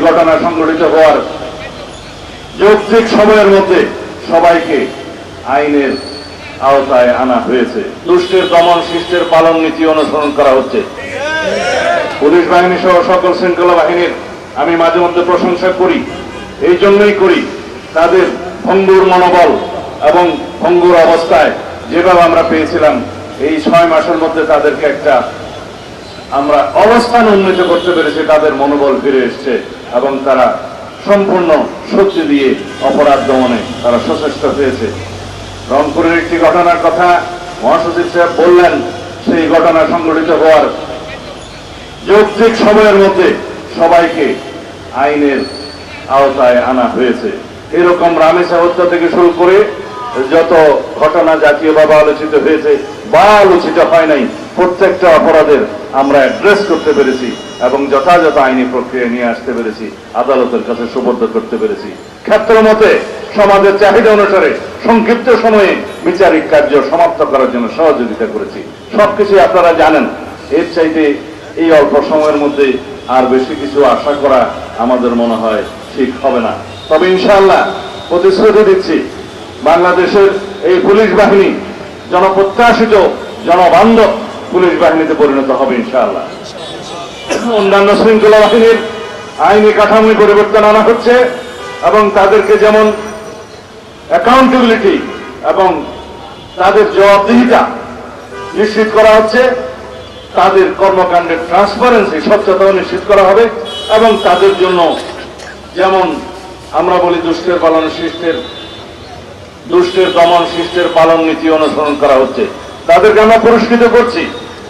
ঘটনা সংঘটিত হওয়ার যৌক্তিক সময়ের মধ্যে সবাইকে আইনের আওতায় আনা হয়েছে। দুষ্টের দমন শিষ্টের পালন নীতি অনুসরণ করা হচ্ছে। পুলিশ বাহিনী সহ সকল শৃঙ্খলা বাহিনীর আমি মাঝে মধ্যে প্রশংসা করি, এই জন্যই করি তাদের ভঙ্গুর মনোবল এবং ভঙ্গুর অবস্থায় যেভাবে আমরা পেয়েছিলাম এই 6 মাসের মধ্যে তাদেরকে একটা আমরা অবস্থান উন্নীত করতে পেরেছি। তাদের মনোবল ফিরে এসছে এবং তারা সম্পূর্ণ শক্তি দিয়ে অপরাধ দমনে তারা সচেষ্ট হয়েছে। রংপুরের একটি ঘটনার কথা মহাসচিব সাহেব বললেন, সেই ঘটনা সংঘটিত হওয়ার যৌক্তিক সময়ের মধ্যে সবাইকে আইনের আওতায় আনা হয়েছে। এরকম রামেসা হত্যা থেকে শুরু করে যত ঘটনা জাতীয়ভাবে আলোচিত হয়েছে বা আলোচিত হয় নাই, প্রত্যেকটা অপরাধের আমরা অ্যাড্রেস করতে পেরেছি এবং যথাযথ আইনি প্রক্রিয়া নিয়ে আসতে পেরেছি, আদালতের কাছে সুপর্দ করতে পেরেছি। ক্ষেত্র মতে সমাজের চাহিদা অনুসারে সংক্ষিপ্ত সময়ে বিচারিক কার্য সমাপ্ত করার জন্য সহযোগিতা করেছি। সবকিছু আপনারা জানেন। এর চাইতে এই অল্প সময়ের মধ্যে আর বেশি কিছু আশা করা আমাদের মনে হয় ঠিক হবে না। তবে ইনশাআল্লাহ প্রতিশ্রুতি দিচ্ছি, বাংলাদেশের এই পুলিশ বাহিনী জনপ্রত্যাশিত জনবান্ধব পুলিশ বাহিনীতে পরিণত হবে ইনশাআল্লাহ। অন্যান্য শৃঙ্খলা বাহিনীর আইনি কাঠামোয় পরিবর্তন আনা হচ্ছে এবং তাদেরকে যেমন অ্যাকাউন্টেবিলিটি এবং তাদের জবাবদিহিতা নিশ্চিত করা হচ্ছে, তাদের কর্মকাণ্ডের ট্রান্সপারেন্সি স্বচ্ছতাও নিশ্চিত করা হবে এবং তাদের জন্য যেমন আমরা বলি দুষ্টের দমন শিষ্টের পালন নীতি অনুসরণ করা হচ্ছে। তাদেরকে আমরা পুরস্কৃত করছি,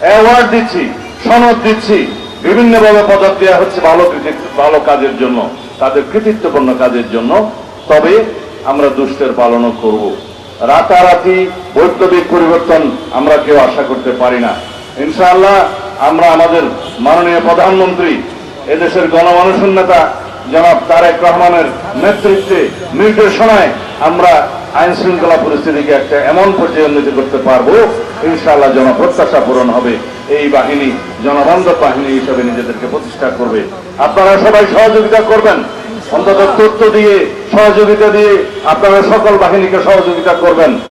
অ্যাওয়ার্ড দিচ্ছি, সনদ দিচ্ছি, বিভিন্নভাবে পদক দেওয়া হচ্ছে ভালো কাজের জন্য, তাদের কৃতিত্বপূর্ণ কাজের জন্য। তবে আমরা দুষ্টের পালনও করব। রাতারাতি বৈপ্লবিক পরিবর্তন আমরা কেউ আশা করতে পারি না। ইনশাআল্লাহ আমরা আমাদের মাননীয় প্রধানমন্ত্রী, এদেশের গণমানুষের নেতা জনাব তারেক রহমানের নেতৃত্বে নির্দেশনায় আমরা আইন শৃঙ্খলা পরিস্থিতিকে একটা এমন পর্যায়ে উন্নীত করতে পারবো, ইনশাআল্লাহ জনপ্রত্যাশা পূরণ হবে। এই বাহিনী জনবান্ধব বাহিনী হিসেবে নিজেদেরকে প্রতিষ্ঠা করবে। আপনারা সবাই সহযোগিতা করবেন, অন্তত তথ্য দিয়ে সহযোগিতা দিয়ে আপনারা সকল বাহিনীকে সহযোগিতা করবেন।